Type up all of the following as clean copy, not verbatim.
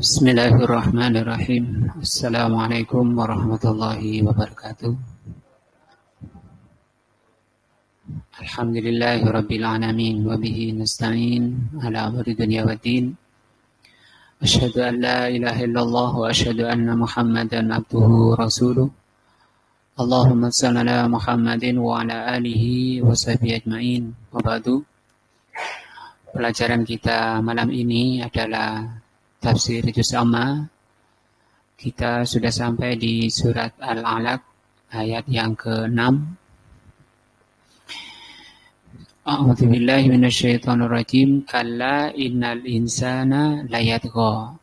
Bismillahirrahmanirrahim. Assalamualaikum warahmatullahi wabarakatuh. Alhamdulillahi rabbil alamin wa bihi nasta'in ala amri dunya waddin. Asyhadu an la ilaha illallah wa asyhadu anna Muhammadan abduhu wa rasuluh. Allahumma shalli ala Muhammadin wa ala alihi wa sahbihi ajmain. Wa ba'du. Pelajaran kita malam ini adalah Tafsir Juz Amma. Kita sudah sampai di surat Al-Alaq ayat yang ke-6. A'udzu billahi minasyaitonir rajim. Kalla innal insana layatgha.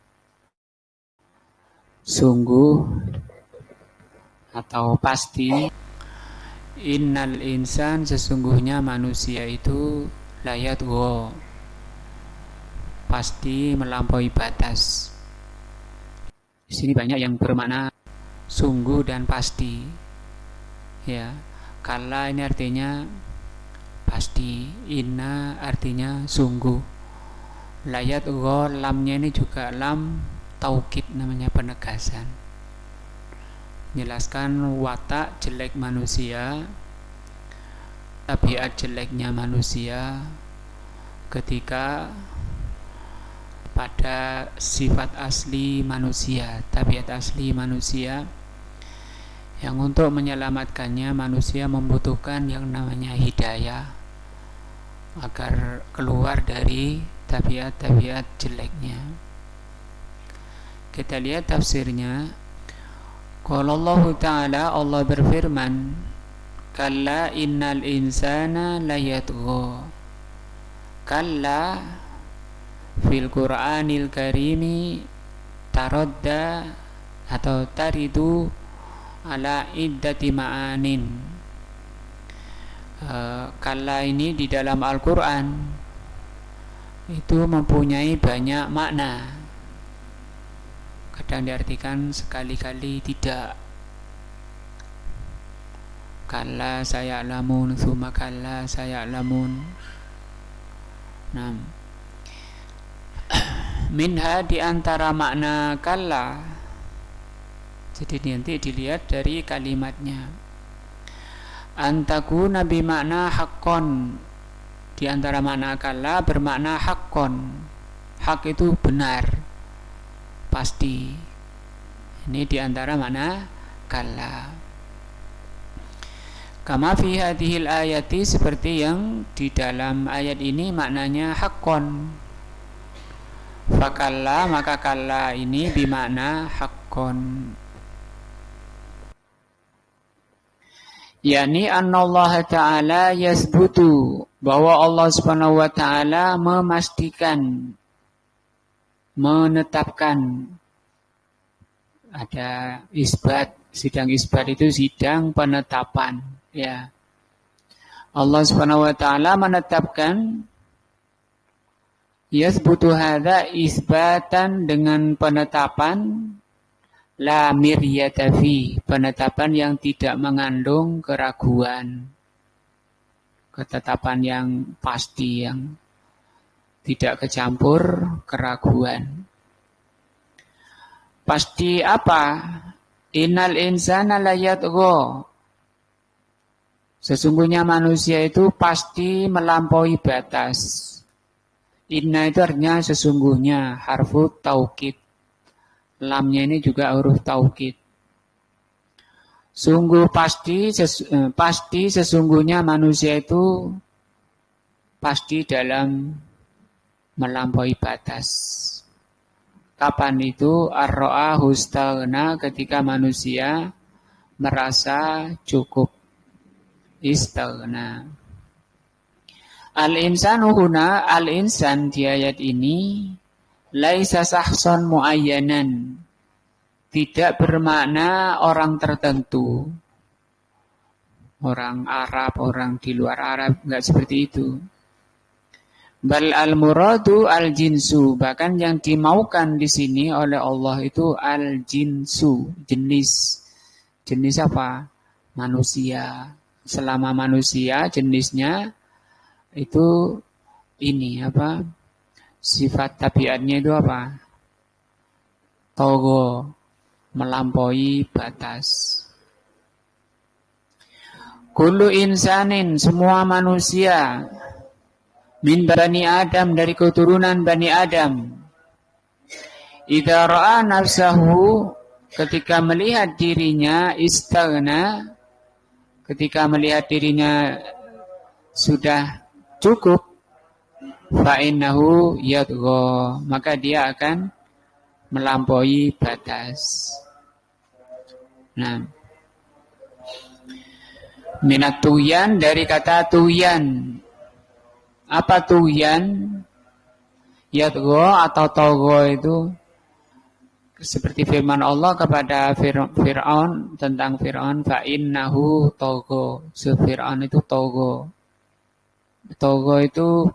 Sungguh atau pasti innal insan sesungguhnya manusia itu layatgha, pasti melampaui batas. Di sini banyak yang bermakna sungguh dan pasti. Ya, kala ini artinya pasti, inna artinya sungguh. Layat gho, lamnya ini juga lam taukid, namanya penegasan. Menjelaskan watak jelek manusia, tabiat jeleknya manusia ketika pada sifat asli manusia, tabiat asli manusia, yang untuk menyelamatkannya manusia membutuhkan yang namanya hidayah agar keluar dari tabiat-tabiat jeleknya. Kita lihat tafsirnya. Qala Allah Ta'ala, Allah berfirman, kalla innal insana layatgha. Kalla fil Qur'anil Karimi taradda atau taridu ala iddati ma'anin. Kalla ini di dalam Al-Quran itu mempunyai banyak makna. Kadang diartikan sekali-kali tidak. Kalla saya'lamun, tsumma kalla saya'lamun. Nah, minha di antara makna kalla. Jadi nanti dilihat dari kalimatnya. Antakuna bimakna haqqon. Di antara makna kalla bermakna haqqon. Hak itu benar, pasti. Ini di antara makna kalla. Kama fi hadhil ayati, seperti yang di dalam ayat ini maknanya haqqon. Fakalla, maka kalla ini bimakna haqqon. Yani annallaha ta'ala yasbutu, bahwa Allah subhanahu wa ta'ala memastikan, menetapkan. Ada isbat, sidang isbat itu sidang penetapan, ya. Allah subhanahu wa ta'ala menetapkan yasbutu hadza isbatan, dengan penetapan la miryata fi, penetapan yang tidak mengandung keraguan, ketetapan yang pasti, yang tidak kecampur keraguan. Pasti apa? Innal insana layatgha, sesungguhnya manusia itu pasti melampaui batas. Inna itu artinya sesungguhnya, harfu taukid. Lamnya ini juga huruf taukid. Sungguh pasti sesungguhnya manusia itu pasti dalam melampaui batas. Kapan itu? Ar-ra'a hustaghna, ketika manusia merasa cukup. Istaghna. Al-insanu huna, al-insan di ayat ini laisa sahson muayyanan, tidak bermakna orang tertentu, orang Arab, orang di luar Arab, enggak seperti itu. Bal al-muradu al-jinsu, bahkan yang dimaukan di sini oleh Allah itu al-jinsu, jenis. Jenis apa? Manusia. Selama manusia jenisnya itu ini apa? Sifat tabiatnya itu apa? togo, melampaui batas. Kullu insanin, semua manusia, min bani Adam, dari keturunan Bani Adam, idza ra'a nafsahu, ketika melihat dirinya, istaghna, ketika melihat dirinya sudah cukup, fa innahu yatgha, maka dia akan melampaui batas. Nah, minat tuyan, dari kata tuyan. Apa tuyan? Yatgha atau togo itu seperti firman Allah kepada Fir'aun, tentang Fir'aun, fa innahu togo, Fir'aun itu togo. Togo itu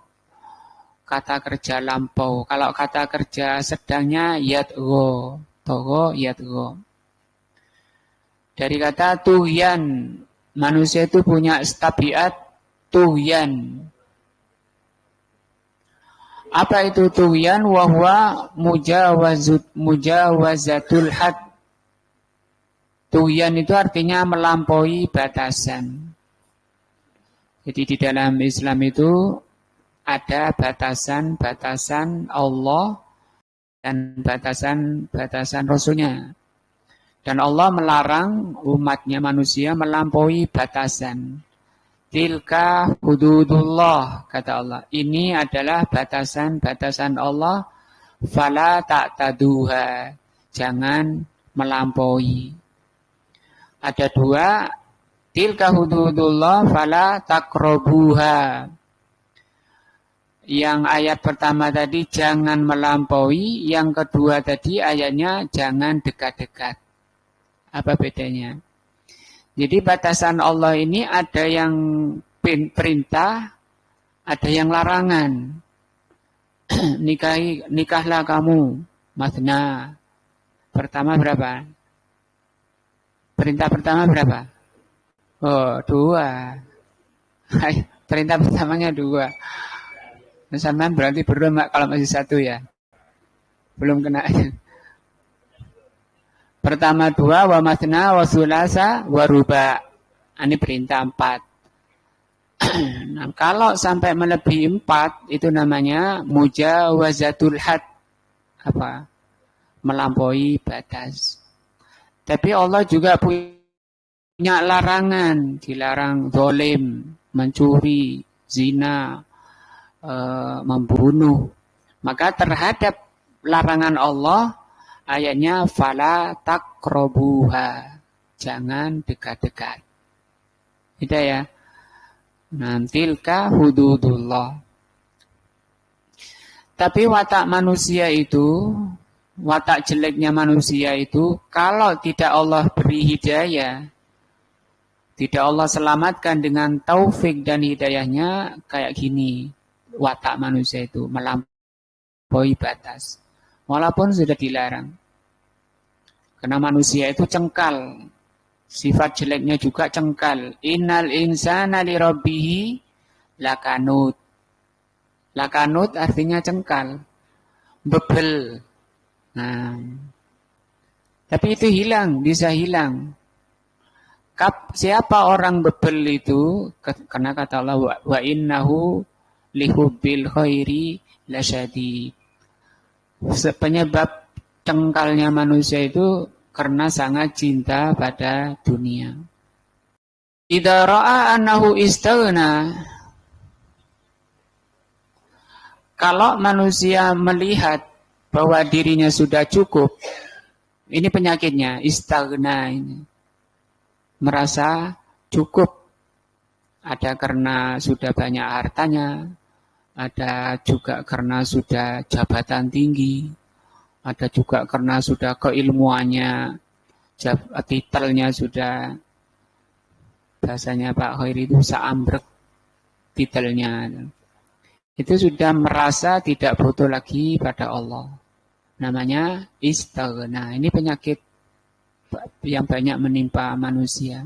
kata kerja lampau. Kalau kata kerja sedangnya yatgha, togo yatgha. Dari kata tuyan, manusia itu punya tabiat tuyan. Apa itu tuyan? Wahwa mujawazatul had. Tuyan itu artinya melampaui batasan. Jadi di dalam Islam itu ada batasan-batasan Allah dan batasan-batasan Rasulnya. Dan Allah melarang umatnya manusia melampaui batasan. Tilka hududullah, kata Allah. Ini adalah batasan-batasan Allah. Fala ta'taduha, jangan melampaui. Ada dua, tilka hududullah fala taqrabuha. Yang ayat pertama tadi jangan melampaui, yang kedua tadi ayatnya jangan dekat-dekat. Apa bedanya? Jadi batasan Allah ini ada yang perintah, ada yang larangan. Nikahlah kamu, masna. Pertama berapa? Perintah pertama berapa? Oh, 2. Perintah pertamanya 2. Sampean berarti belum kalau masih 1 ya. Belum kena. Pertama 2, wa masna wa sulasa wa ruba. Ini perintah 4. Nah, kalau sampai melebihi 4 itu namanya mujawazatul had. Apa? Melampaui batas. Tapi Allah juga punya larangan, dilarang zalim, mencuri, zina, membunuh. Maka terhadap larangan Allah, ayatnya fala taqrabuha, jangan dekat-dekat. Itu ya. Tilka hududullah. Tapi watak manusia itu, watak jeleknya manusia itu, kalau tidak Allah beri hidayah, tidak Allah selamatkan dengan taufik dan hidayahnya, kayak gini watak manusia itu, melampaui batas. Walaupun sudah dilarang. Karena manusia itu cengkal. Sifat jeleknya juga cengkal. Innal insana li rabbihi lakanut. Lakanut artinya cengkal. Bebel. Nah, tapi itu hilang, bisa hilang. Siapa orang bebel itu? Karena kata Allah, wa innahu lihubbil khairi lasyadid. Penyebab cengkalnya manusia itu karena sangat cinta pada dunia. Idza ra'a annahu istaghna, kalau manusia melihat bahwa dirinya sudah cukup, ini penyakitnya, istaghna ini. Merasa cukup. Ada karena sudah banyak hartanya, ada juga karena sudah jabatan tinggi, ada juga karena sudah keilmuannya, titelnya sudah, bahasanya Pak Khairi itu seambrek titelnya. Itu sudah merasa tidak butuh lagi pada Allah. Namanya istaghna. Ini penyakit yang banyak menimpa manusia.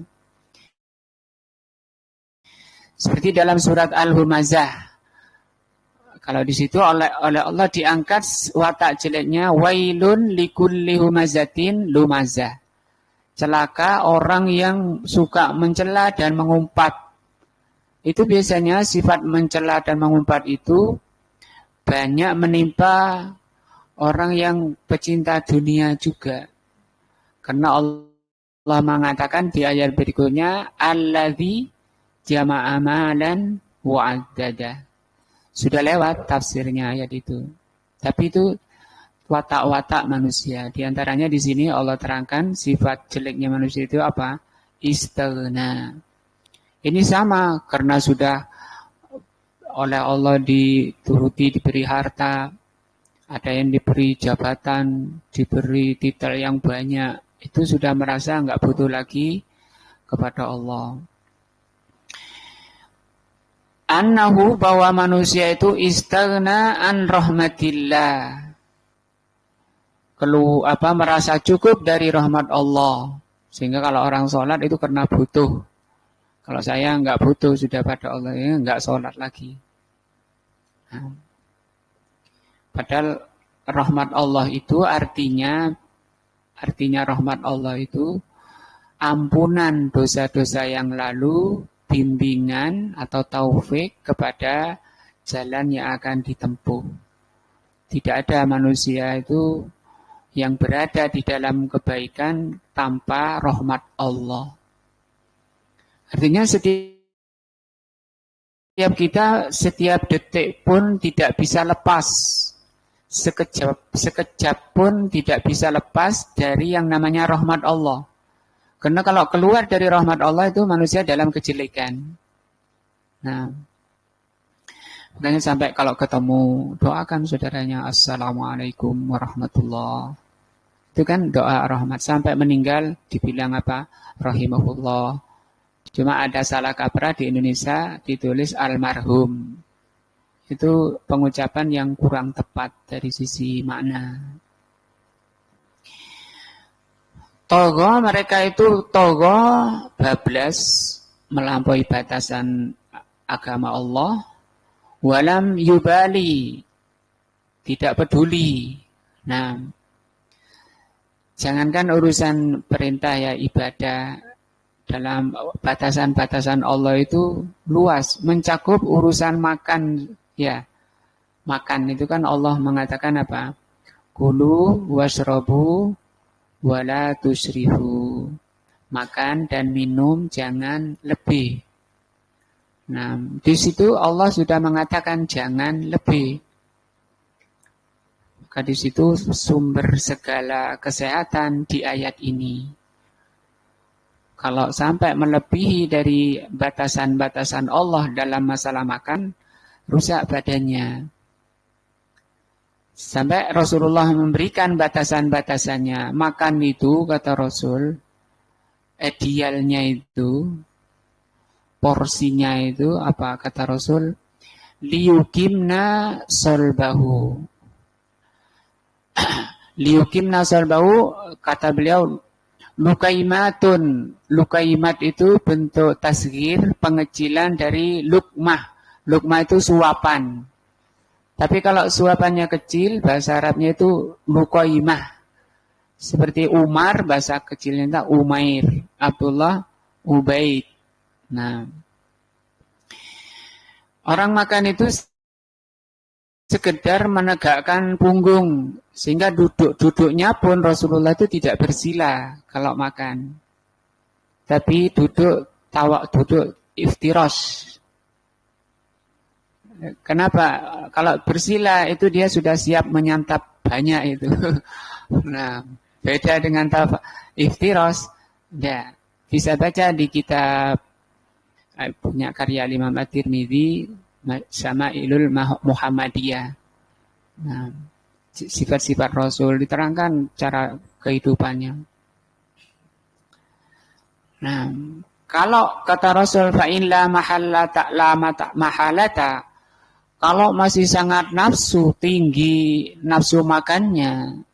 Seperti dalam surat Al-Humazah. Kalau di situ oleh Allah diangkat watak jeleknya, wailun likulli humazatin lumazah. Celaka orang yang suka mencela dan mengumpat. Itu biasanya sifat mencela dan mengumpat itu banyak menimpa orang yang pecinta dunia juga. Karena Allah mengatakan di ayat berikutnya, alladzi jama'a malan wa'addada. Sudah lewat tafsirnya ayat itu. Tapi itu watak-watak manusia. Di antaranya di sini Allah terangkan sifat jeleknya manusia itu apa? Istaghna. Ini sama karena sudah oleh Allah dituruti, diberi harta, ada yang diberi jabatan, diberi titel yang banyak. Itu sudah merasa nggak butuh lagi kepada Allah. Annahu, bahwa manusia itu istaghna an rahmatillah. Merasa cukup dari rahmat Allah. Sehingga kalau orang sholat itu karena butuh. Kalau saya nggak butuh sudah pada Allah, ya nggak sholat lagi. Nah, padahal rahmat Allah itu artinya rahmat Allah itu ampunan dosa-dosa yang lalu, bimbingan atau taufik kepada jalan yang akan ditempuh. Tidak ada manusia itu yang berada di dalam kebaikan tanpa rahmat Allah. Artinya setiap detik pun tidak bisa lepas. Sekejap pun tidak bisa lepas dari yang namanya rahmat Allah. Karena kalau keluar dari rahmat Allah itu manusia dalam kejelekan. Nah, makanya sampai kalau ketemu doakan saudaranya, assalamualaikum warahmatullah. Itu kan doa rahmat. Sampai meninggal dibilang apa? Rahimahullah. Cuma ada salah kaprah di Indonesia ditulis almarhum. Itu pengucapan yang kurang tepat dari sisi makna. Togo, mereka itu togo, bablas, melampaui batasan agama Allah. Walam yubali, tidak peduli. Nah, jangankan urusan perintah ya ibadah, dalam batasan-batasan Allah itu luas, mencakup urusan makan ya. Makan itu kan Allah mengatakan apa? Kulu washrabu wala tusrifu. Makan dan minum jangan lebih. Nah, di situ Allah sudah mengatakan jangan lebih. Maka di situ sumber segala kesehatan di ayat ini. Kalau sampai melebihi dari batasan-batasan Allah dalam masalah makan, rusak badannya. Sampai Rasulullah memberikan batasan-batasannya. Makan itu, kata Rasul, idealnya itu, porsinya itu, apa kata Rasul? Liyukimna solbahu. Liyukimna solbahu, kata beliau, lukaimatun. Lukaimat itu bentuk tasghir, pengecilan dari lukmah. Lukmah itu suapan. Tapi kalau suapannya kecil, bahasa Arabnya itu luqaimah. Seperti Umar, bahasa kecilnya itu Umair. Abdullah, Ubaid. Nah, orang makan itu sekedar menegakkan punggung. Sehingga duduknya pun Rasulullah itu tidak bersila kalau makan. Tapi duduk iftirosh. Kenapa? Kalau bersila itu dia sudah siap menyantap banyak itu. Nah, beda dengan iftiros. Ya, bisa baca di kitab punya karya Imam At-Tirmidzi Syama'ilul Muhammadiyah. Nah, sifat-sifat Rasul diterangkan cara kehidupannya. Nah, kalau kata Rasul fa in la mahallata la mahalata, kalau masih sangat nafsu, tinggi nafsu makannya,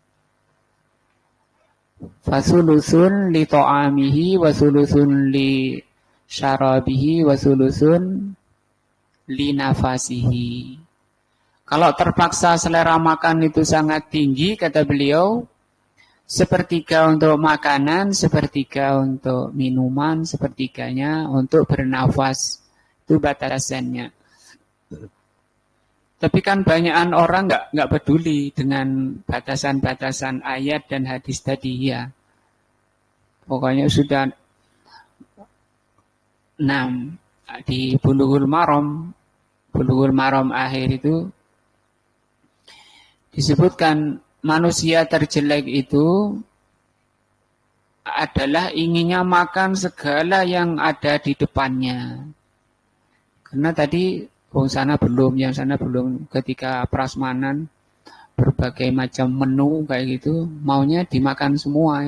fasulusun li ta'amihi wa sulusun li syarabihi wa sulusun li nafasihi. Kalau terpaksa selera makan itu sangat tinggi, kata beliau, sepertiga untuk makanan, sepertiga untuk minuman, sepertiganya untuk bernafas. Itu batasannya. Tapi kan banyakan orang nggak peduli dengan batasan-batasan ayat dan hadis tadi ya. Pokoknya sudah 6 di Bulughul Maram akhir itu disebutkan manusia terjelek itu adalah inginnya makan segala yang ada di depannya. Karena tadi sana belum, yang sana belum, ketika prasmanan berbagai macam menu kayak gitu, maunya dimakan semua.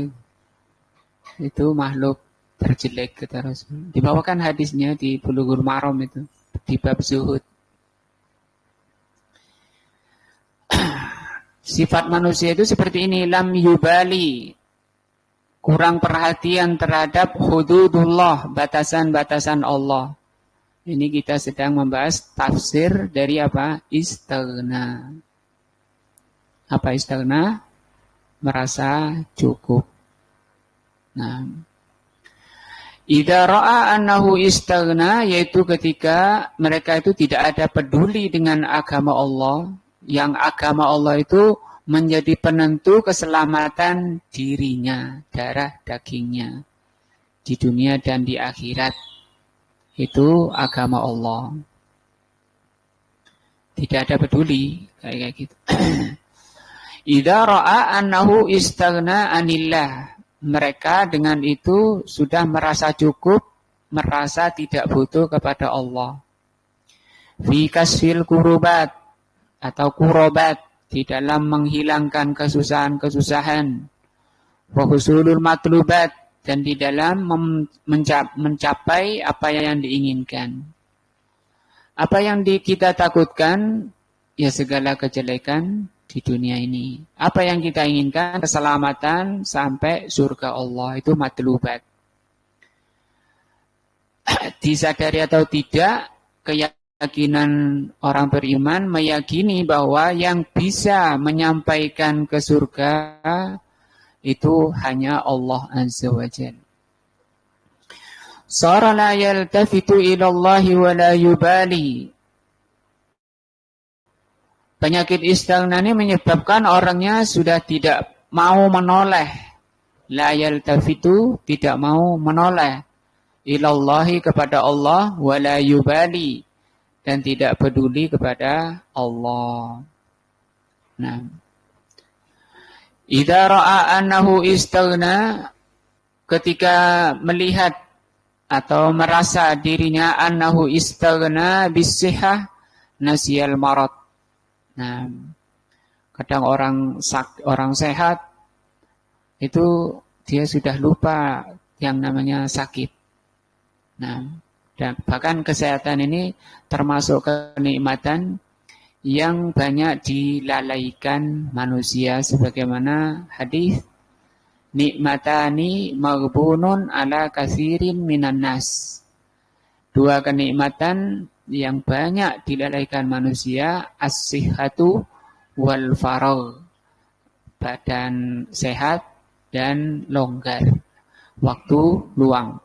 Itu makhluk terjelek kata Rasul. Dibawakan hadisnya di Bulughul Maram itu, di bab zuhud. Sifat manusia itu seperti ini, lam yubali, kurang perhatian terhadap hududullah, batasan-batasan Allah. Ini kita sedang membahas tafsir dari apa? Istaghna. Apa istaghna? Merasa cukup. Nah, idza ra'a annahu istaghna, yaitu ketika mereka itu tidak ada peduli dengan agama Allah, yang agama Allah itu menjadi penentu keselamatan dirinya, darah dagingnya di dunia dan di akhirat. Itu agama Allah. Tidak ada peduli kayak gitu. Idza ra'a annahu istaghna anillah, mereka dengan itu sudah merasa cukup, merasa tidak butuh kepada Allah. Fi kasfil kurubat atau kurobat, di dalam menghilangkan kesusahan-kesusahan. Wa husulul matlubat, dan di dalam mencapai apa yang diinginkan. Apa yang kita takutkan, ya segala kejelekan di dunia ini. Apa yang kita inginkan, keselamatan sampai surga Allah, itu matlubat. Disadari atau tidak, keyakinan orang beriman meyakini bahwa yang bisa menyampaikan ke surga itu hanya Allah Azza wa Jalla. Sara la yaltafitu ila Allah wa la yubali. Penyakit istighna ini menyebabkan orangnya sudah tidak mau menoleh. La yaltafitu, tidak mau menoleh. Ilallahi, kepada Allah, wa la yubali, dan tidak peduli kepada Allah. Nah, idza ra'a annahu istaghna, ketika melihat atau merasa dirinya annahu istaghna bisihah nasiyal marad. Nah, kadang orang sehat itu dia sudah lupa yang namanya sakit. Nah, dan bahkan kesehatan ini termasuk kenikmatan yang banyak dilalaikan manusia, sebagaimana hadis nikmatani maghbunun ala katsirin minan nas. Dua kenikmatan yang banyak dilalaikan manusia, as-sihhatu wal faragh, badan sehat dan longgar, waktu luang.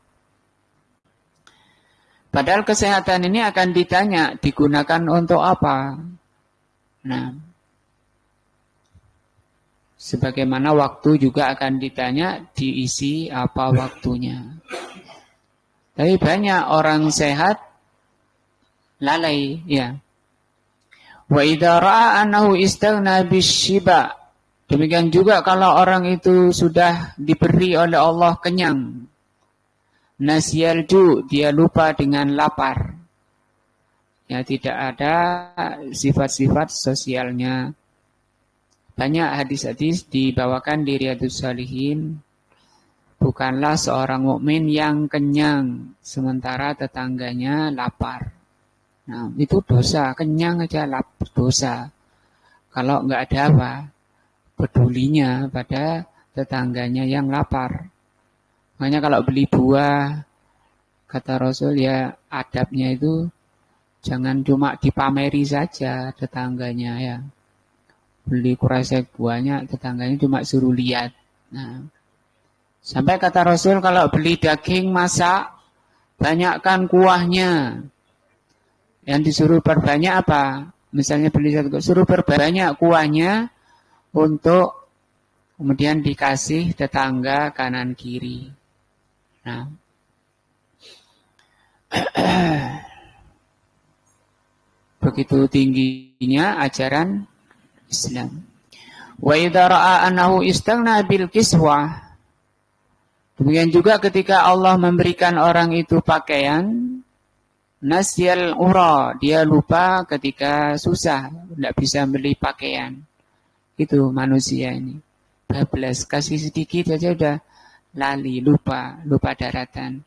Padahal kesehatan ini akan ditanya, digunakan untuk apa? Nah, sebagaimana waktu juga akan ditanya, diisi apa waktunya. Tapi banyak orang sehat lalai, ya. Wa idza ra'a annahu istaghna bisyiba. Demikian juga kalau orang itu sudah diberi oleh Allah kenyang. Nasyal ju, dia lupa dengan lapar. Ya, tidak ada sifat-sifat sosialnya. Banyak hadis-hadis dibawakan di Riyadhus Shalihin. Bukanlah seorang mukmin yang kenyang sementara tetangganya lapar. Nah, itu dosa, kenyang aja dosa. Kalau enggak ada apa, pedulinya pada tetangganya yang lapar. Makanya kalau beli buah, kata Rasul, ya adabnya itu Jangan cuma dipameri saja tetangganya ya. Beli kresek banyak, tetangganya cuma suruh lihat. Nah, sampai kata Rasul kalau beli daging masak, banyakkan kuahnya. Yang disuruh perbanyak apa? Misalnya beli satu, suruh perbanyak kuahnya untuk kemudian dikasih tetangga kanan kiri. Nah, begitu tingginya ajaran Islam. Wa idza ra'a annahu istaghna bil kiswah. Demikian juga ketika Allah memberikan orang itu pakaian, nasyal ura, dia lupa ketika susah, tidak bisa beli pakaian. Itu manusia ini. Bablas, kasih sedikit saja udah lali, lupa daratan.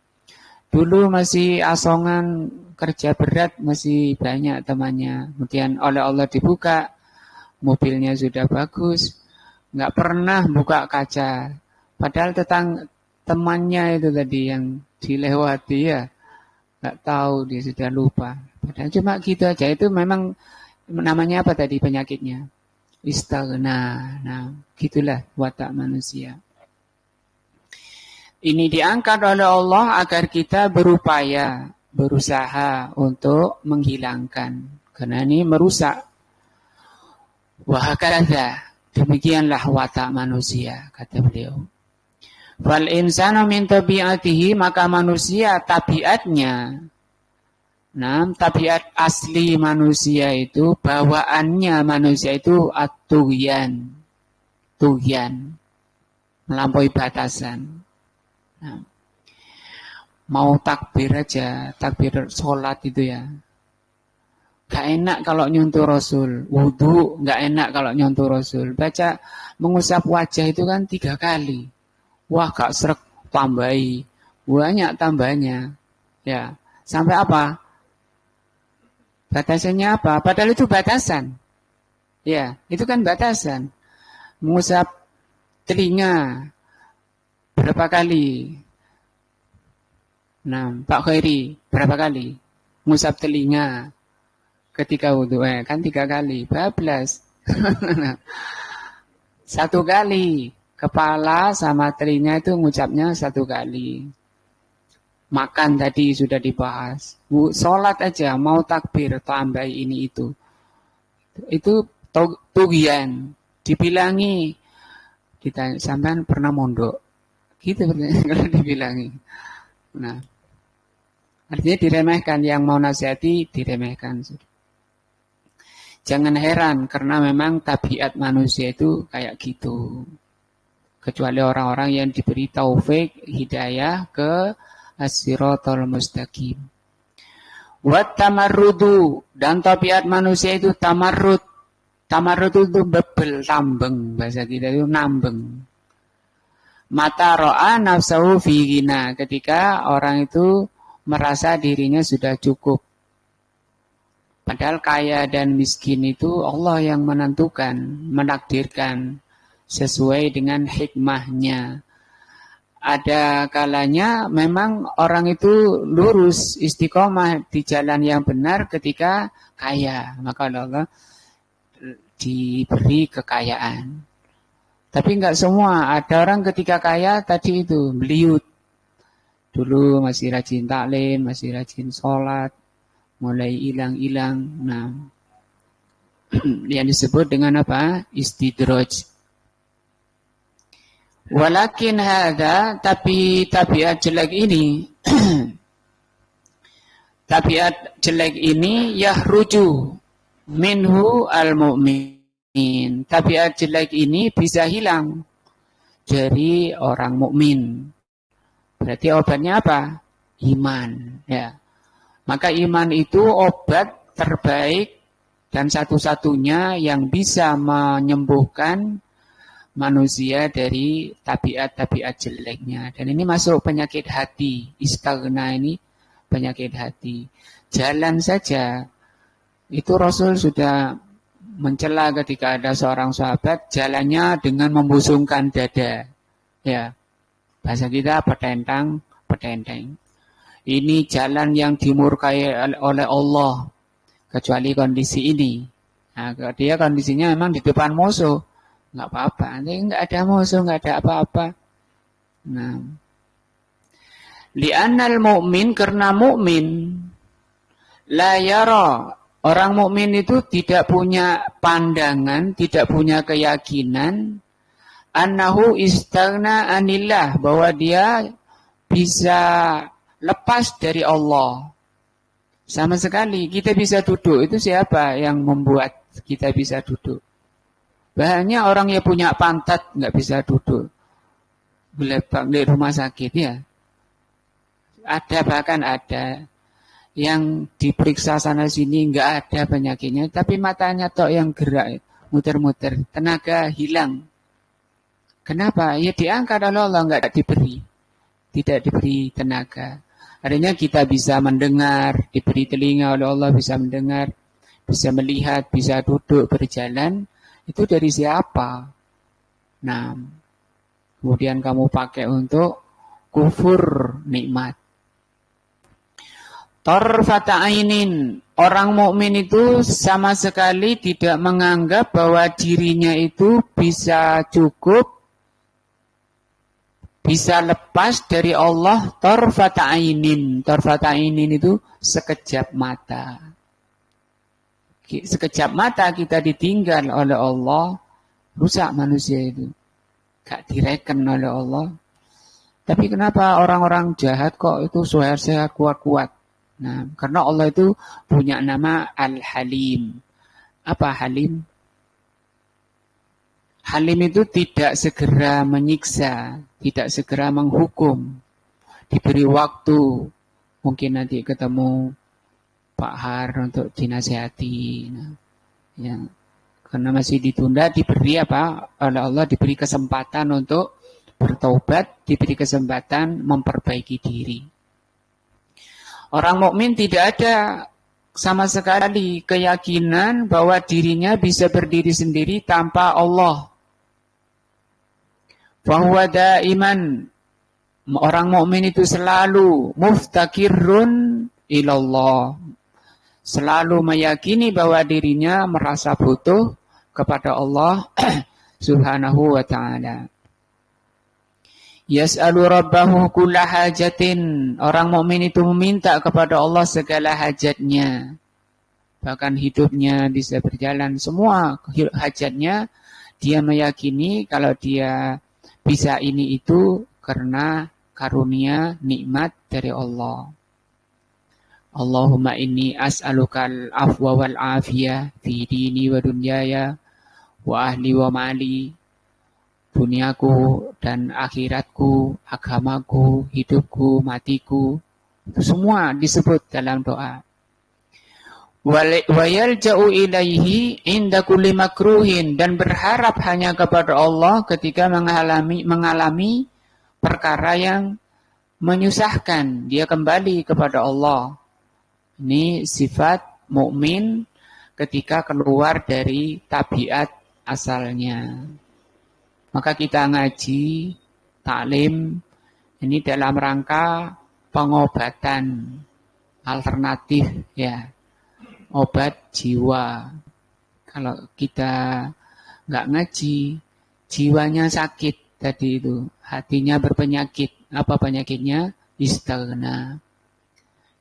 Dulu masih asongan, kerja berat, masih banyak temannya. Kemudian oleh Allah dibuka, mobilnya sudah bagus, nggak pernah buka kaca. Padahal temannya itu tadi yang dilewati ya, nggak tahu, dia sudah lupa. Padahal cuma gitu aja. Itu memang namanya apa tadi penyakitnya? Istaghna. Nah, gitulah watak manusia. Ini diangkat oleh Allah agar kita berupaya, berusaha untuk menghilangkan. Karena ini merusak. Wahakadha, demikianlah watak manusia, kata beliau. Fal insanu min tabi'atihi, maka manusia tabiatnya. Nah, tabiat asli manusia itu, bawaannya manusia itu at-tughyan. Tughyan. Melampaui batasan. Nah, mau takbir aja, takbir sholat itu ya. Gak enak kalau nyentuh Rasul. Wudu gak enak kalau nyentuh Rasul. Baca mengusap wajah itu kan 3 kali. Wah, gak srek, tambahi. Banyak tambahnya. Ya, sampai apa? Batasannya apa? Padahal itu batasan. Ya, itu kan batasan. Mengusap telinga berapa kali? Nah, Pak Khairi berapa kali? Mengusap telinga ketika wudu, kan 3 kali. Bablas. 1 kali. Kepala sama telinga itu ngucapnya 1 kali. Makan tadi sudah dibahas. Sholat aja, mau takbir, tambah ini itu. Itu tugian. Dibilangi. Kita sampean pernah mondok. Gitu kalau dibilangi. Nah, artinya diremehkan. Yang mau nasihati, diremehkan. Jangan heran, karena memang tabiat manusia itu kayak gitu. Kecuali orang-orang yang diberi taufik, hidayah ke as-siratal mustaqim. Wat tamarrudu, dan tabiat manusia itu tamarrud. Tamarrud itu bebel, tambeng, bahasa kita itu nambeng. Mata ro'a nafsahu fi ghina, ketika orang itu merasa dirinya sudah cukup. Padahal kaya dan miskin itu Allah yang menentukan, menakdirkan sesuai dengan hikmahnya. Ada kalanya memang orang itu lurus istiqomah di jalan yang benar ketika kaya. Maka Allah diberi kekayaan. Tapi enggak semua. Ada orang ketika kaya tadi itu beliut. Dulu masih rajin taklim, masih rajin sholat. Mulai hilang-hilang. Nah, yang disebut dengan apa? Istidraj. Walakin hadza, tapi tabiat jelek ini tabiat jelek ini yahruju minhu al-mu'min. Tabiat jelek ini bisa hilang dari orang mukmin. Berarti obatnya apa? Iman, ya. Maka iman itu obat terbaik dan satu-satunya yang bisa menyembuhkan manusia dari tabiat-tabiat jeleknya. Dan ini masuk penyakit hati. Istaghna ini penyakit hati. Jalan saja. Itu Rasul sudah mencela ketika ada seorang sahabat jalannya dengan membusungkan dada. Ya. Bahasa kita petentang. Ini jalan yang dimurkai oleh Allah. kecuali kondisi ini. Nah, kalau dia kondisinya memang di depan musuh, nggak apa-apa. Nanti nggak ada musuh, nggak ada apa-apa. Nah, li'annal mu'min, karena mu'min la yara, orang mukmin itu tidak punya pandangan, tidak punya keyakinan annahu istaghna anillah, bahwa dia bisa lepas dari Allah. Sama sekali kita bisa duduk, itu siapa yang membuat kita bisa duduk? Banyak orang yang punya pantat nggak bisa duduk, belebak di rumah sakit ya. Ada, bahkan ada yang diperiksa sana sini nggak ada penyakitnya, tapi matanya tok yang gerak, muter-muter, tenaga hilang. Kenapa? Ya diangkat oleh Allah, nggak diberi, tidak diberi tenaga. Artinya kita bisa mendengar, diberi telinga oleh Allah, bisa mendengar, bisa melihat, bisa duduk, berjalan. Itu dari siapa? Nah, kemudian kamu pakai untuk kufur nikmat. Tarfata ainin, orang mukmin itu sama sekali tidak menganggap bahwa dirinya itu bisa cukup, bisa lepas dari Allah. Tarfata ainin, tarfata ainin itu sekejap mata. Sekejap mata kita ditinggal oleh Allah, rusak manusia itu. Gak direken oleh Allah. Tapi kenapa orang-orang jahat kok itu sehat-sehat, kuat-kuat? Nah, karena Allah itu punya nama Al-Halim. Apa Halim? Halim itu tidak segera menyiksa, tidak segera menghukum. Diberi waktu. Mungkin nanti ketemu Pak Har untuk dinasihati. Nah, ya. Karena masih ditunda, diberi apa? Oleh Allah diberi kesempatan untuk bertobat, diberi kesempatan memperbaiki diri. Orang mukmin tidak ada sama sekali keyakinan bahwa dirinya bisa berdiri sendiri tanpa Allah. Fahuwa daiman, orang mukmin itu selalu muftakirun ilallah, selalu meyakini bahwa dirinya merasa butuh kepada Allah Subhanahu wa ta'ala. Yas'alu rabbahu kulla hajatin, orang mukmin itu meminta kepada Allah segala hajatnya. Bahkan hidupnya bisa berjalan, semua hajatnya dia meyakini kalau dia bisa ini itu karena karunia nikmat dari Allah. Allahumma inni as'alukal afwa wal afiyah fi dini wa dunyaya wa ahli wa mali, duniaku dan akhiratku, agamaku, hidupku, matiku. Itu semua disebut dalam doa. Wa yalja'u ilaihi inda kulli makruhin, dan berharap hanya kepada Allah ketika mengalami perkara yang menyusahkan. Dia kembali kepada Allah. Ini sifat mukmin ketika keluar dari tabiat asalnya. Maka kita ngaji, taklim, ini dalam rangka pengobatan alternatif ya, obat jiwa. Kalau kita nggak ngaji, jiwanya sakit tadi itu, hatinya berpenyakit. Apa penyakitnya? Istighna.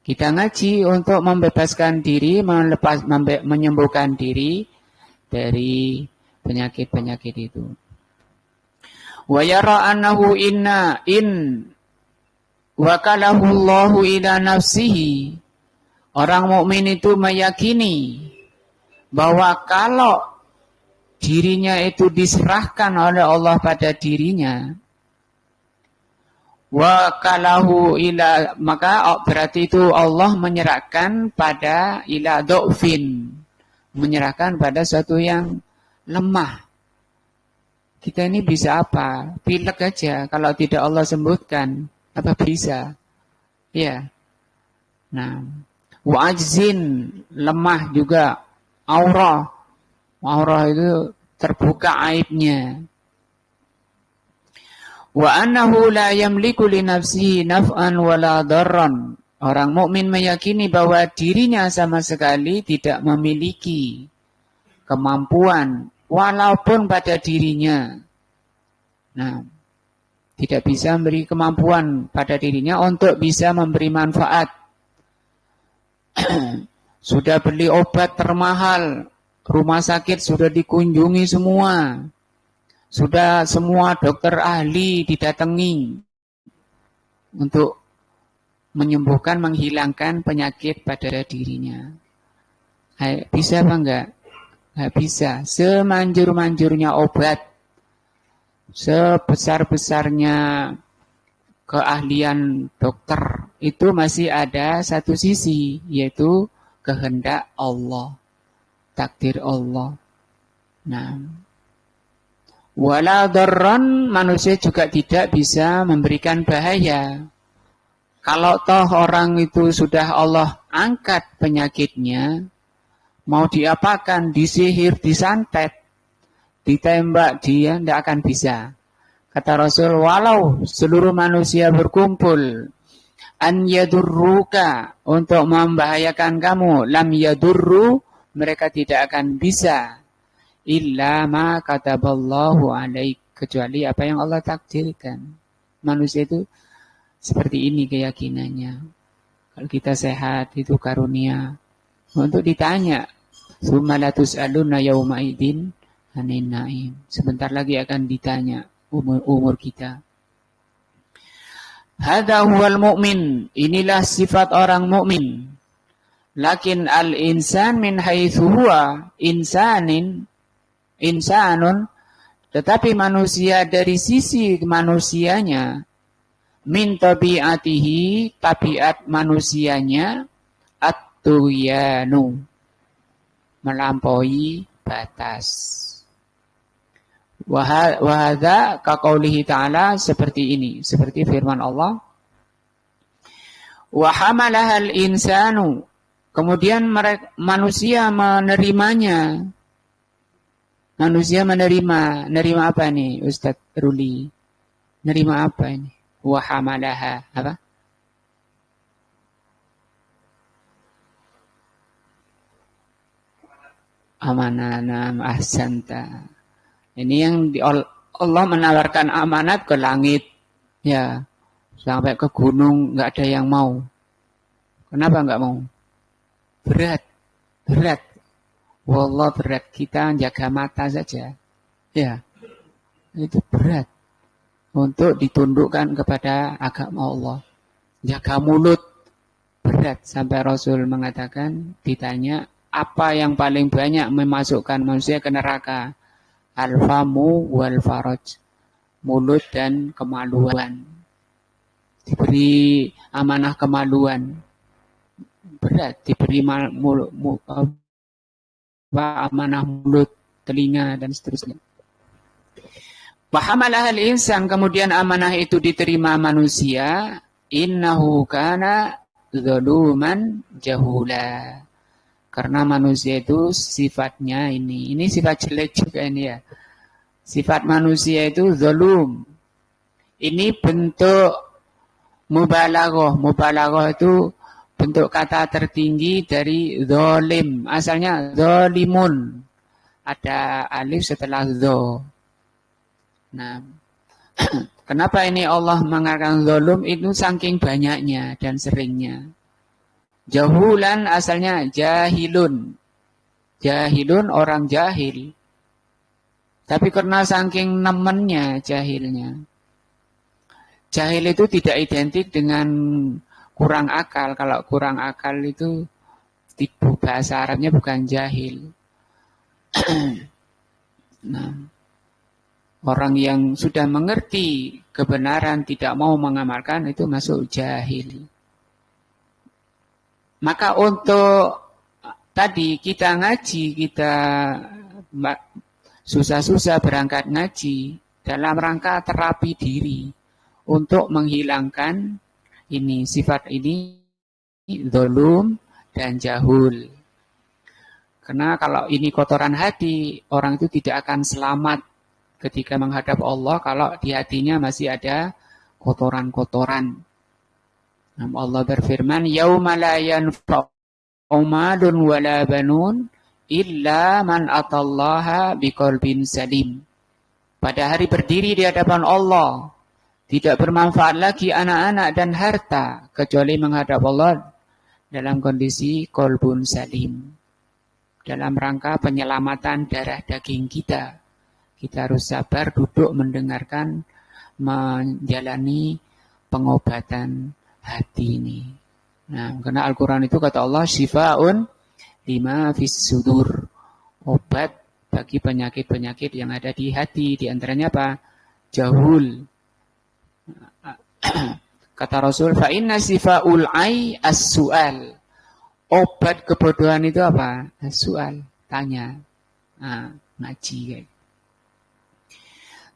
Kita ngaji untuk membebaskan diri, menyembuhkan diri dari penyakit-penyakit itu. Wa yara annahu in wakalahu Allahu ila nafsihi. Orang mukmin itu meyakini bahwa kalau dirinya itu diserahkan oleh Allah pada dirinya, wakalahu ila, maka berarti itu Allah menyerahkan pada ila do'fin, menyerahkan pada sesuatu yang lemah. Kita ini bisa apa? Pilek aja. Kalau tidak Allah sembuhkan, apa bisa? Ya. Nah, wa'ajzin, lemah juga. Aurah itu terbuka aibnya. Wa annahu la yamliku li nafsihi naf'an wala darran. Orang mukmin meyakini bahwa dirinya sama sekali tidak memiliki kemampuan walaupun pada dirinya. Nah, tidak bisa memberi kemampuan pada dirinya untuk bisa memberi manfaat. Sudah beli obat termahal, rumah sakit sudah dikunjungi semua. Sudah semua dokter ahli didatangi untuk menyembuhkan, menghilangkan penyakit pada dirinya. Bisa apa enggak? Enggak bisa. Semanjur-manjurnya obat, sebesar-besarnya keahlian dokter, itu masih ada satu sisi, yaitu kehendak Allah, takdir Allah. Nah, wala darran, manusia juga tidak bisa memberikan bahaya. Kalau toh orang itu sudah Allah angkat penyakitnya, mau diapakan, disihir, disantet, ditembak, dia tidak akan bisa. Kata Rasul, walau seluruh manusia berkumpul, an yadurruka, untuk membahayakan kamu, lam yadurru, mereka tidak akan bisa. Illa ma kataballahu alaik, kecuali apa yang Allah takdirkan. Manusia itu seperti ini keyakinannya. Kalau kita sehat itu karunia. Untuk ditanya, summa la tus'aluna yauma idzin 'anil na'im. Sebentar lagi akan ditanya umur kita. Hadza huwal mu'min. Inilah sifat orang mukmin. Lakin al-insan min haitsu huwa insanun, tetapi manusia dari sisi manusianya, min tabiatihi, tabiat manusianya, at-tuyanu, melampaui batas. Wahada kaqaulihi ta'ala, seperti ini, seperti firman Allah. Wa hamalahal insanu, kemudian manusia menerimanya. Manusia menerima apa nih Ustaz Ruli? Menerima apa ini? Wa hamalaha, apa? Amanah, ahsanta. Ini yang Allah menawarkan amanat ke langit, ya, sampai ke gunung nggak ada yang mau. Kenapa nggak mau? Berat. Wallah berat, kita jaga mata saja, ya, itu berat untuk ditundukkan kepada agama Allah. Jaga mulut berat, sampai Rasul mengatakan, ditanya apa yang paling banyak memasukkan manusia ke neraka? Al-famu wal faraj, mulut dan kemaluan. Diberi amanah kemaluan, berat. Diberi amanah mulut, telinga, dan seterusnya. Wahamalahal insan, kemudian amanah itu diterima manusia. Innahu kana zaluman jahula. Karena manusia itu sifatnya ini sifat jelek juga ini ya. Sifat manusia itu zalum. Ini bentuk mubalaghah. Mubalaghah itu bentuk kata tertinggi dari zalim. Asalnya zalimun. Ada alif setelah zo. Nah, kenapa ini Allah mengatakan zalim? Itu saking banyaknya dan seringnya. Jahulan asalnya jahilun. Jahilun orang jahil. Tapi karena saking nemennya jahilnya. Jahil itu tidak identik dengan kurang akal. Kalau kurang akal itu bahasa Arabnya bukan jahil. Nah, orang yang sudah mengerti kebenaran tidak mau mengamalkan itu masuk jahil. Maka untuk tadi kita ngaji, kita susah-susah berangkat ngaji dalam rangka terapi diri untuk menghilangkan ini sifat ini, dzulum dan jahul. Karena kalau ini kotoran hati, orang itu tidak akan selamat ketika menghadap Allah kalau di hatinya masih ada kotoran-kotoran. Allah berfirman, "Yauma la yanfa'u malun wala banun illa man atallaha biqalbin salim." Pada hari berdiri di hadapan Allah, tidak bermanfaat lagi anak-anak dan harta kecuali menghadap Allah dalam kondisi qalbun salim. Dalam rangka penyelamatan darah daging kita. Kita harus sabar duduk mendengarkan, menjalani pengobatan hati ini. Nah, karena Al-Quran itu kata Allah, "Syifa'un lima fis sudur." Obat bagi penyakit-penyakit yang ada di hati. Di antaranya apa? Jahul. Kata Rasul, "Fa inna sifa'ul ai as-su'al." Obat kebodohan itu apa? As-su'al, tanya. Ngaji kayak.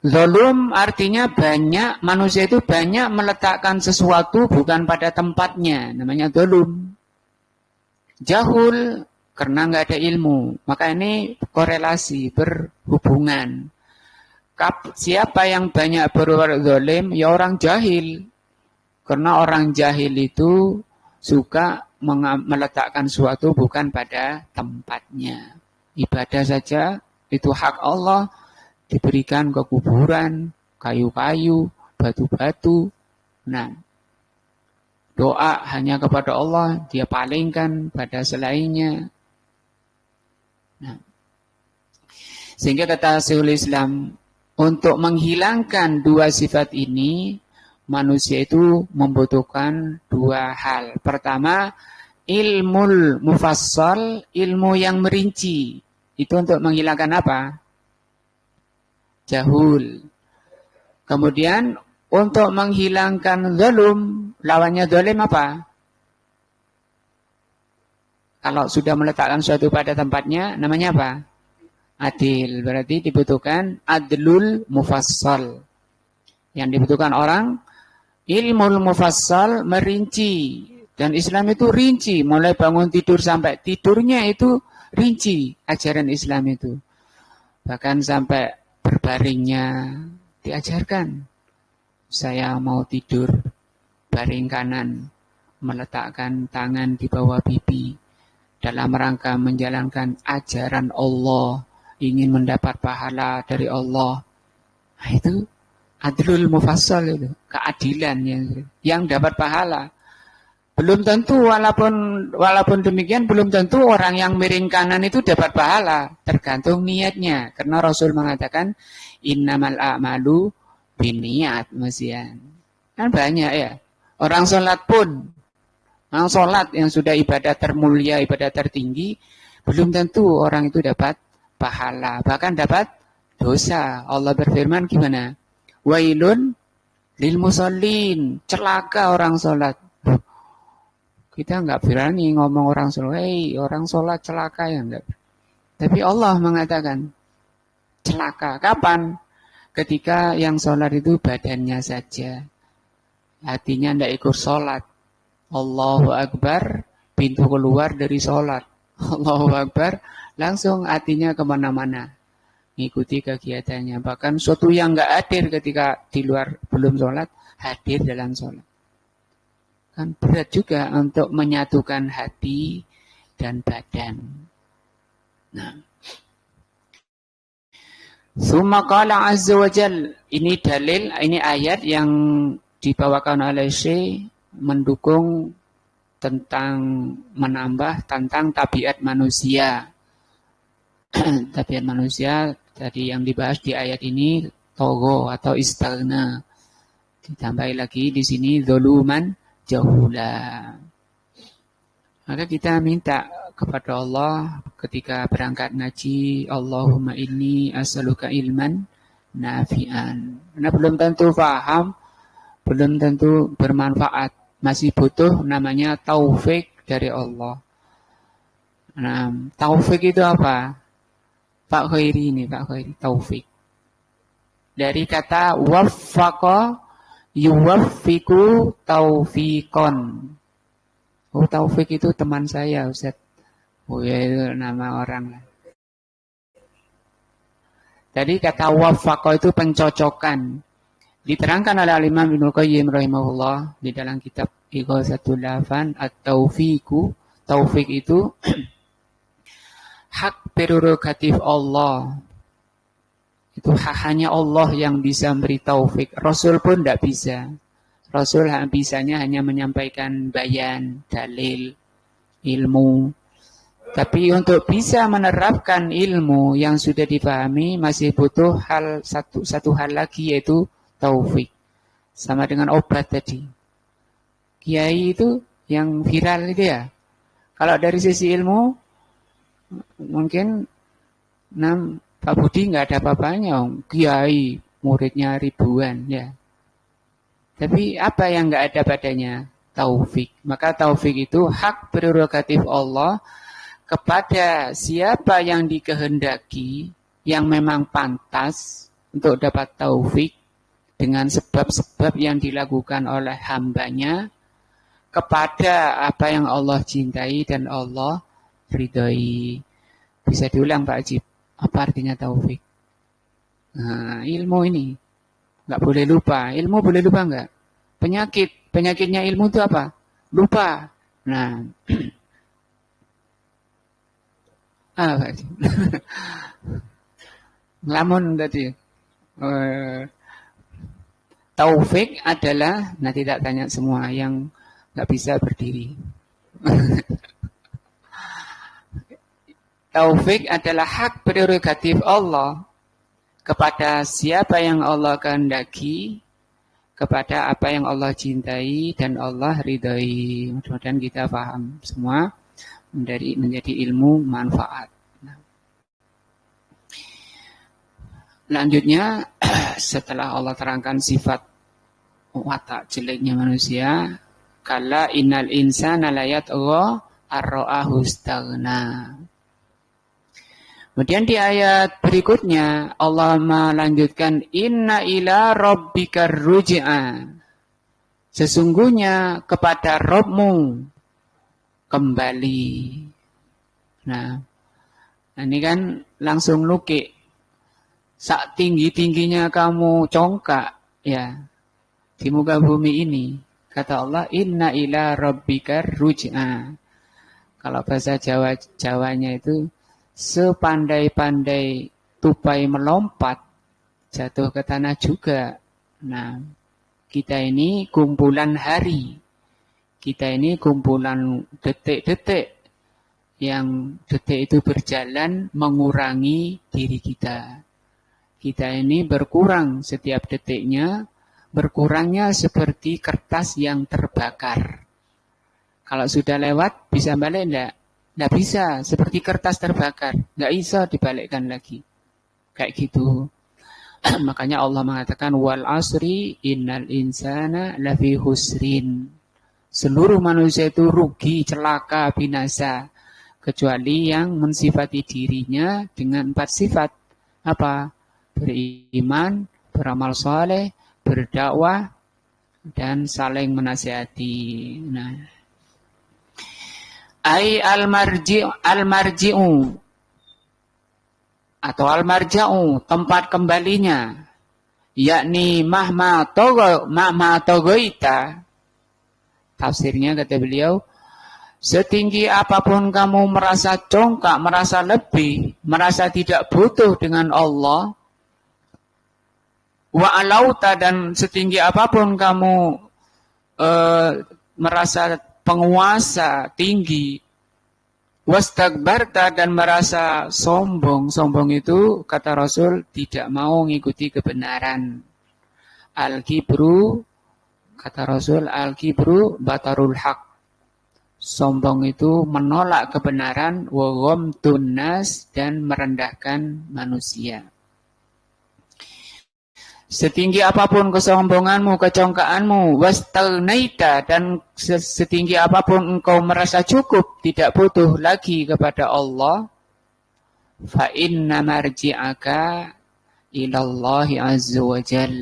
Zalum artinya banyak, manusia itu banyak meletakkan sesuatu bukan pada tempatnya. Namanya zalum. Jahul karena nggak ada ilmu. Maka ini korelasi, berhubungan. Siapa yang banyak berbuat zalim? Ya orang jahil. Karena orang jahil itu suka meletakkan sesuatu bukan pada tempatnya. Ibadah saja itu hak Allah. Diberikan ke kuburan, kayu-kayu, batu-batu. Nah, doa hanya kepada Allah, dia palingkan pada selainnya. Nah, sehingga kata Syekhul Islam, untuk menghilangkan dua sifat ini, manusia itu membutuhkan dua hal. Pertama, ilmu mufassal, ilmu yang merinci. Itu untuk menghilangkan apa? Jahul. Kemudian untuk menghilangkan zalum, lawannya zalim apa? Kalau sudah meletakkan sesuatu pada tempatnya, namanya apa? Adil. Berarti dibutuhkan adlul mufassal. Yang dibutuhkan orang, ilmu mufassal merinci. Dan Islam itu rinci. Mulai bangun tidur sampai tidurnya itu rinci. Ajaran Islam itu. Bahkan sampai berbaringnya diajarkan. Saya mau tidur baring kanan, meletakkan tangan di bawah pipi dalam rangka menjalankan ajaran Allah, ingin mendapat pahala dari Allah. Nah, itu adlul mufassal, itu keadilan yang dapat pahala. Belum tentu, walaupun demikian belum tentu orang yang miring kanan itu dapat pahala, tergantung niatnya. Karena Rasul mengatakan innamal a'malu binniyat, masian. Kan banyak ya. Orang sholat pun, orang sholat yang sudah ibadah termulia, ibadah tertinggi, belum tentu orang itu dapat pahala, bahkan dapat dosa. Allah berfirman gimana? Wailun lil musallin, celaka orang sholat. Kita nggak berani ngomong orang sholat, orang sholat celaka ya enggak. Tapi Allah mengatakan celaka. Kapan? Ketika yang sholat itu badannya saja, hatinya tidak ikut sholat. Allahu Akbar, pintu keluar dari sholat. Allahu Akbar, langsung hatinya kemana-mana, ngikuti kegiatannya. Bahkan suatu yang nggak hadir ketika di luar belum sholat, hadir dalam sholat. Kan berat juga untuk menyatukan hati dan badan. Nah, Tsumma qala azza wa jal, ini dalil, ini ayat yang dibawakan oleh Syekh mendukung tentang menambah tentang tabiat manusia. Tabiat manusia tadi yang dibahas di ayat ini togo atau istaghna. Ditambahi lagi di sini zuluman jahula. Maka kita minta kepada Allah ketika berangkat ngaji, Allahumma inni as'aluka ilman nafi'an. Karena belum tentu paham, belum tentu bermanfaat. Masih butuh namanya taufik dari Allah. Nah, taufik itu apa? Pak Khairi ini, Pak Khairi, taufik. Dari kata waffaqa yuwaffiku taufiqon. Oh, Taufik itu teman saya, Ustaz. Oh ya, itu nama orang lah. Jadi kata waffaqa itu pencocokan. Diterangkan oleh Imam Ibnu Qayyim rahimahullah di dalam kitab Ighatsatul Lahfan at-taufiku. Taufik itu hak prerogatif Allah. Itu hanya Allah yang bisa beri taufik. Rasul pun tidak bisa. Rasul bisanya hanya menyampaikan bayan, dalil, ilmu. Tapi untuk bisa menerapkan ilmu yang sudah dipahami masih butuh satu hal lagi, yaitu taufik. Sama dengan obat tadi. Kiai itu yang viral itu ya. Kalau dari sisi ilmu mungkin Pak Budi nggak ada apa-apanya, kiai muridnya ribuan ya. Tapi apa yang nggak ada padanya? Taufik. Maka taufik itu hak prerogatif Allah kepada siapa yang dikehendaki, yang memang pantas untuk dapat taufik dengan sebab-sebab yang dilakukan oleh hambanya kepada apa yang Allah cintai dan Allah ridhoi. Bisa diulang Pak Ajib, apa artinya taufik? Nah, ilmu ini nggak boleh lupa. Ilmu boleh lupa nggak? Penyakitnya ilmu itu apa? Lupa. Nah, Pak Ajib. Ngelamun tadi. Taufik adalah, nah tidak tanya semua yang nggak bisa berdiri. Taufik adalah hak prerogatif Allah kepada siapa yang Allah kehendaki, kepada apa yang Allah cintai dan Allah ridhai. Mudah-mudahan kita paham semua menjadi ilmu manfaat. Lanjutnya, setelah Allah terangkan sifat watak jeleknya manusia, kala innal insana la yatgha ar-ra'ahu istaghna. Kemudian di ayat berikutnya Allah melanjutkan inna ila rabbikar ruj'a. Sesungguhnya kepada Rabbmu kembali. Nah, ini kan langsung lukik. Sak tinggi-tingginya kamu congkak ya di muka bumi ini. Kata Allah, inna ila rabbikar ruj'a. Kalau bahasa Jawanya itu sepandai-pandai tupai melompat, jatuh ke tanah juga. Nah, kita ini kumpulan hari. Kita ini kumpulan detik-detik. Yang detik itu berjalan mengurangi diri kita. Kita ini berkurang setiap detiknya. Berkurangnya seperti kertas yang terbakar. Kalau sudah lewat, bisa balik enggak? Nggak bisa, seperti kertas terbakar. Nggak bisa dibalikkan lagi. Kayak gitu. Makanya Allah mengatakan, wal asri innal insana lafi husrin. Seluruh manusia itu rugi, celaka, binasa. Kecuali yang mensifati dirinya dengan 4 sifat. Apa? Beriman, beramal saleh, berdakwah, dan saling menasihati. Nah, ai al-marji'u atau al-marja'u, tempat kembalinya, yakni mahma togoita. Tafsirnya kata beliau, setinggi apapun kamu merasa congkak, merasa lebih, merasa tidak butuh dengan Allah, wa alauta, dan setinggi apapun kamu merasa penguasa tinggi, wastagbarta, dan merasa sombong. Sombong itu kata Rasul tidak mau mengikuti kebenaran. Al-kibru, kata Rasul, al-kibru batarul haq. Sombong itu menolak kebenaran, wa ghamtun nas, dan merendahkan manusia. Setinggi apapun kesombonganmu, kecongkaanmu, wastagnaita, dan setinggi apapun engkau merasa cukup, tidak butuh lagi kepada Allah, fa inna marji'aka ilallahi azza wa jal.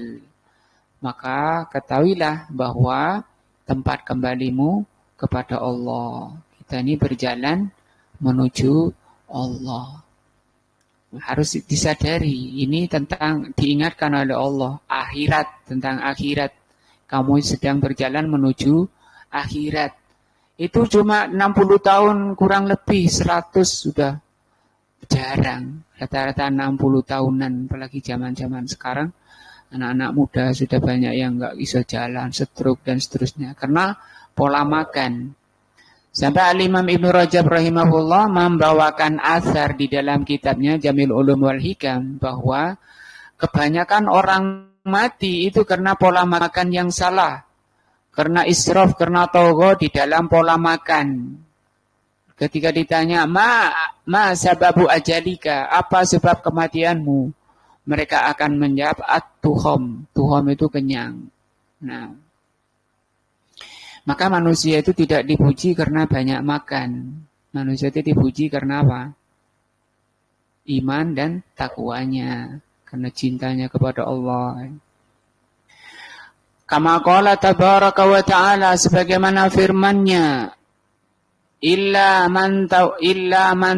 Maka ketahuilah bahwa tempat kembalimu kepada Allah. Kita ini berjalan menuju Allah. Harus disadari, ini tentang diingatkan oleh Allah, akhirat, tentang akhirat. Kamu sedang berjalan menuju akhirat. Itu cuma 60 tahun kurang lebih, 100 sudah jarang. Rata-rata 60 tahunan, apalagi zaman-zaman sekarang. Anak-anak muda sudah banyak yang nggak bisa jalan, stroke dan seterusnya. Karena pola makan. Sampai Al-Imam Ibnu Rajab rahimahullah membawakan asar di dalam kitabnya Jamil Ulum wal Hikam bahwa kebanyakan orang mati itu karena pola makan yang salah. Karena israf, karena togo di dalam pola makan. Ketika ditanya, ma sababu ajalika, apa sebab kematianmu? Mereka akan menjawab, at-tuhom. Tuhom itu kenyang. Nah, maka manusia itu tidak dipuji karena banyak makan. Manusia itu dipuji karena apa? Iman dan takwanya. Karena cintanya kepada Allah. Kama qala tabaraka wa ta'ala, sebagaimana firman-Nya, illa man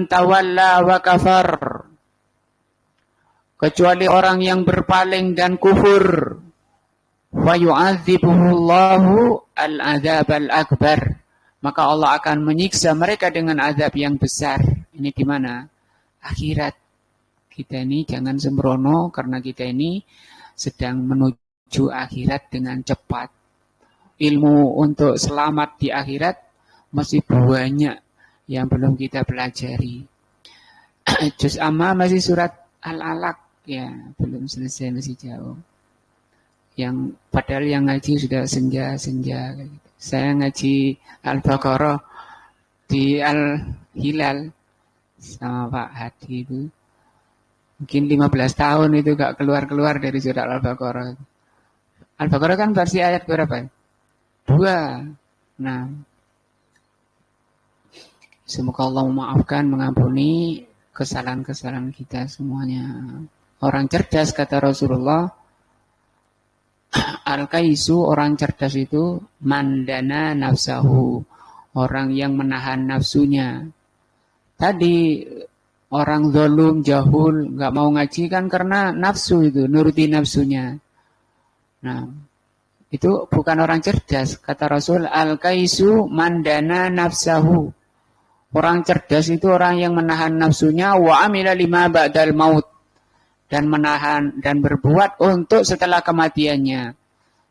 tawalla wa kafar, kecuali orang yang berpaling dan kufur, wa yu'adzibuhullahu al-'adzab al-akbar, maka Allah akan menyiksa mereka dengan azab yang besar. Ini di mana? Akhirat. Kita ini jangan sembrono karena kita ini sedang menuju akhirat dengan cepat. Ilmu untuk selamat di akhirat masih banyak yang belum kita pelajari. Juz amma masih surat Al-Alaq, ya belum selesai, masih jauh. Yang padahal yang ngaji sudah senja. Saya ngaji Al-Baqarah di Al-Hilal sama Pak Hadi itu. Mungkin 15 tahun itu gak keluar-keluar dari surat Al-Baqarah. Al-Baqarah kan versi ayat berapa? 2. Nah, semoga Allah memaafkan, mengampuni kesalahan-kesalahan kita semuanya. Orang cerdas, kata Rasulullah, al-kaisu, orang cerdas itu mandana nafsahu, orang yang menahan nafsunya. Tadi orang zalum, jahul, gak mau ngaji kan karena nafsu itu, nuruti nafsunya. Nah, itu bukan orang cerdas. Kata Rasul, al-kaisu mandana nafsahu. Orang cerdas itu orang yang menahan nafsunya, wa amila lima ba'dal maut, dan menahan dan berbuat untuk setelah kematiannya.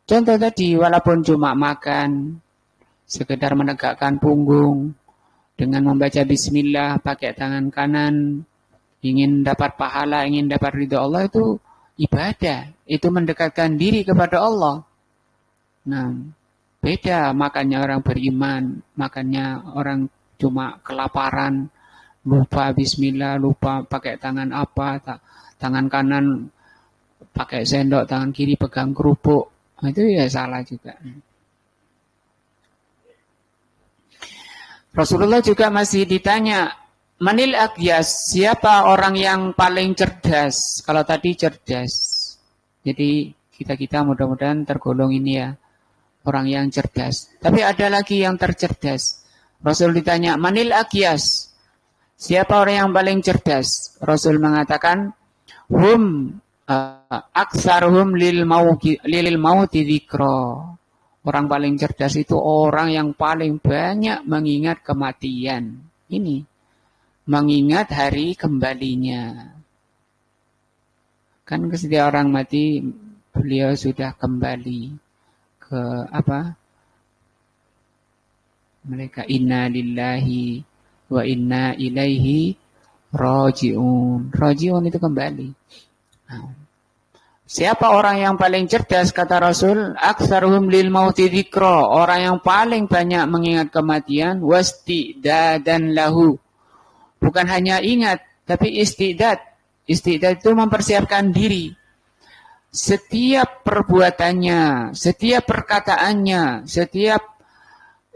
Contoh tadi, walaupun cuma makan, sekedar menegakkan punggung, dengan membaca bismillah, pakai tangan kanan, ingin dapat pahala, ingin dapat ridha Allah, itu ibadah. Itu mendekatkan diri kepada Allah. Nah, beda makannya orang beriman, makannya orang cuma kelaparan, lupa bismillah, lupa pakai tangan apa, tangan kanan pakai sendok, tangan kiri pegang kerupuk. Nah, itu ya salah juga. Rasulullah juga masih ditanya, manil aqyas, siapa orang yang paling cerdas? Kalau tadi cerdas. Jadi kita mudah-mudahan tergolong ini ya, orang yang cerdas. Tapi ada lagi yang tercerdas. Rasul ditanya, manil aqyas, siapa orang yang paling cerdas? Rasul mengatakan, hum aksaruhum lil mauti dzikra. Orang paling cerdas itu orang yang paling banyak mengingat kematian. Ini, mengingat hari kembalinya. Kan setiap orang mati, beliau sudah kembali ke apa? Mereka inna lillahi wa inna ilaihi raji'un. Raji'un itu kembali. Nah, siapa orang yang paling cerdas, kata Rasul, aksaruhum lil mauti dzikra, orang yang paling banyak mengingat kematian, wastidadan lahu. Bukan hanya ingat, tapi istidad. Istidad itu mempersiapkan diri. Setiap perbuatannya, setiap perkataannya, setiap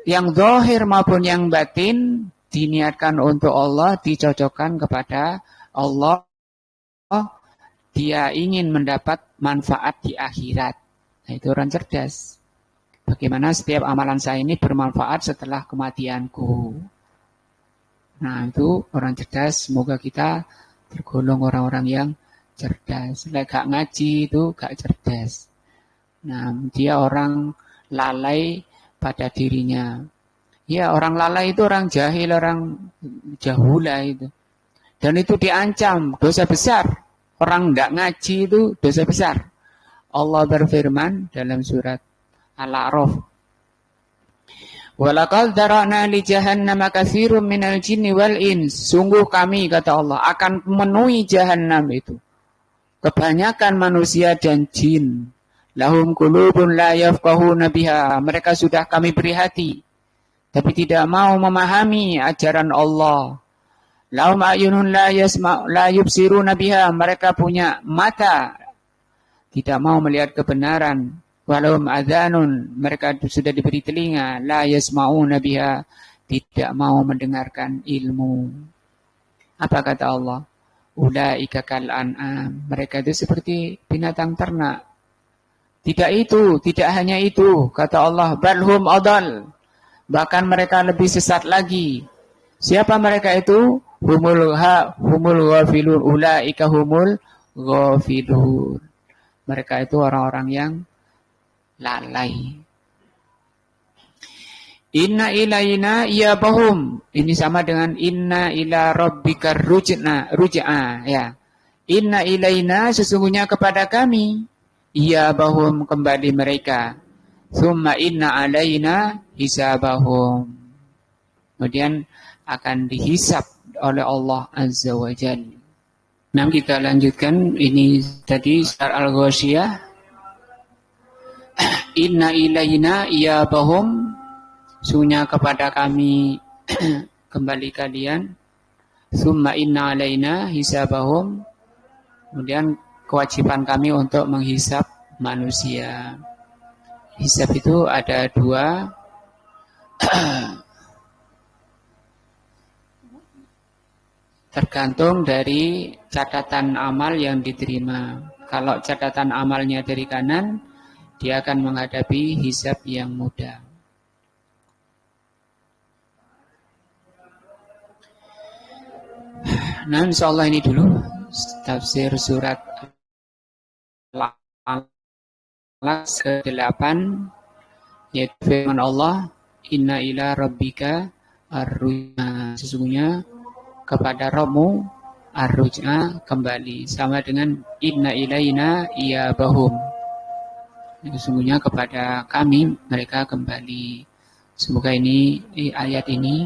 yang zahir maupun yang batin diniatkan untuk Allah, dicocokkan kepada Allah. Dia ingin mendapat manfaat di akhirat. Nah, itu orang cerdas. Bagaimana setiap amalan saya ini bermanfaat setelah kematianku. Nah, itu orang cerdas. Semoga kita tergolong orang-orang yang cerdas. Gak ngaji itu gak cerdas. Nah, dia orang lalai, pada dirinya. Ya, orang lalai itu orang jahil, orang jahula itu. Dan itu diancam dosa besar. Orang tidak ngaji itu dosa besar. Allah berfirman dalam surat Al-A'raf, "Walaqad dzara'na li jahannama katsirum minal jinni wal ins." Sungguh kami, kata Allah, akan memenuhi jahanam itu kebanyakan manusia dan jin. Lahum qulubun la yafqahuna biha. Mereka sudah kami beri hati, tapi tidak mau memahami ajaran Allah. Lahum ayunun la yubsiruna biha. Mereka punya mata, tidak mau melihat kebenaran. Walahum adhanun. Mereka sudah diberi telinga, la yasma'una biha. Tidak mau mendengarkan ilmu. Apa kata Allah? Ulaika kal an'am. Mereka itu seperti binatang ternak. Tidak hanya itu, kata Allah, balhum adal. Bahkan mereka lebih sesat lagi. Siapa mereka itu? Humul ghafilun. Ulaika humul ghafilun. Mereka itu orang-orang yang lalai. Inna ilaina iyabahum. Ini sama dengan inna ila rabbika ruj'a, ya. Inna ilaina, sesungguhnya kepada kami, iyabahum, kembali mereka. Tsumma inna alaina hisabahum. Kemudian akan dihisab oleh Allah Azza wa Jalla. Nah, kita lanjutkan. Ini tadi Surah Al-Ghasyiyah. Inna ilaina iyabahum, sesungguhnya kepada kami kembali kalian. Tsumma inna alaina hisabahum. Kemudian kewajiban kami untuk menghisab manusia. Hisab itu ada dua. Tergantung dari catatan amal yang diterima. Kalau catatan amalnya dari kanan, dia akan menghadapi hisab yang mudah. Nah, insyaallah ini dulu tafsir surat Al-Alaq ke-8, yaitu firman Allah, inna ila rabbika ar-ruj'a. Sesungguhnya kepada Rabbmu ar-ruj'a, kembali. Sama dengan inna ilaina iyabahum. Sesungguhnya kepada kami mereka kembali. Semoga ini ayat ini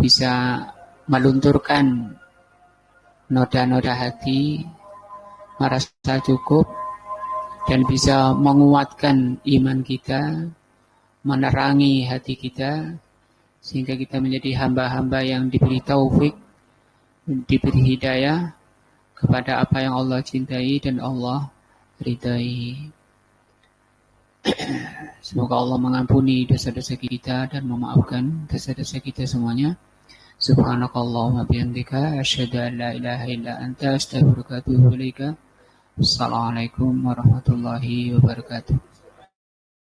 bisa melunturkan noda-noda hati, merasa cukup, dan bisa menguatkan iman kita, menerangi hati kita, sehingga kita menjadi hamba-hamba yang diberi taufik, diberi hidayah kepada apa yang Allah cintai dan Allah ridai. Semoga Allah mengampuni dosa-dosa kita dan memaafkan dosa-dosa kita semuanya. Subhanakallahumma bihamdika asyhadu an la ilaha illa anta astaghfiruka wa atubu ilaika. Assalamualaikum warahmatullahi wabarakatuh.